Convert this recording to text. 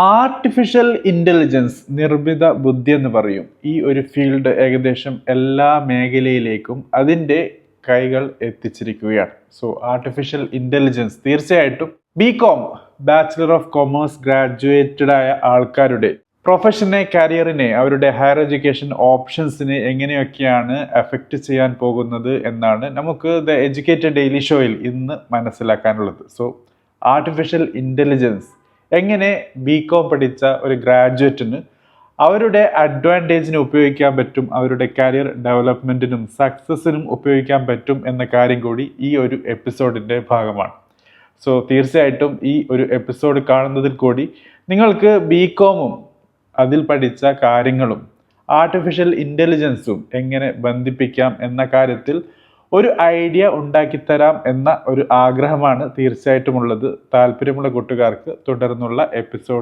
Artificial intelligence നിർമ്മിത ബുദ്ധി എന്ന് പറയും. ഈ ഒരു ഫീൽഡ് ഏകദേശം എല്ലാ മേഖലയിലേക്കും അതിൻ്റെ കൈകൾ എത്തിച്ചിരിക്കുകയാണ്. സോ ആർട്ടിഫിഷ്യൽ ഇൻ്റലിജൻസ് തീർച്ചയായിട്ടും BCom bachelor of commerce graduated ആയ ആൾക്കാരുടെ പ്രൊഫഷനെ, കരിയറിനെ, അവരുടെ ഹയർ എഡ്യൂക്കേഷൻ ഓപ്ഷൻസിനെ എങ്ങനെയൊക്കെയാണ് എഫക്റ്റ് ചെയ്യാൻ പോകുന്നത് എന്നാണ് നമുക്ക് ദ എഡ്യൂക്കേറ്റഡ് ഡെയിലി ഷോയിൽ ഇന്ന് മനസ്സിലാക്കാനുള്ളത്. സോ ആർട്ടിഫിഷ്യൽ ഇൻ്റലിജൻസ് എങ്ങനെ BCom പഠിച്ച ഒരു ഗ്രാജുവേറ്റിന് അവരുടെ അഡ്വാൻറ്റേജിന് ഉപയോഗിക്കാൻ പറ്റും, അവരുടെ കരിയർ ഡെവലപ്മെൻറ്റിനും സക്സസിനും ഉപയോഗിക്കാൻ പറ്റും എന്ന കാര്യം കൂടി ഈ ഒരു എപ്പിസോഡിൻ്റെ ഭാഗമാണ്. സോ തീർച്ചയായിട്ടും ഈ ഒരു എപ്പിസോഡ് കാണുന്നതിൽ കൂടി നിങ്ങൾക്ക് BComഉം അതിൽ പഠിച്ച കാര്യങ്ങളും ആർട്ടിഫിഷ്യൽ ഇൻ്റലിജൻസും എങ്ങനെ ബന്ധിപ്പിക്കാം എന്ന കാര്യത്തിൽ ഒരു ഐഡിയ ഉണ്ടാക്കിത്തരാം എന്ന ഒരു ആഗ്രഹമാണ് തീർച്ചയായിട്ടും ഉള്ളത്. താല്പര്യമുള്ള കൂട്ടുകാർക്ക് തുടർന്നുള്ള എപ്പിസോഡ്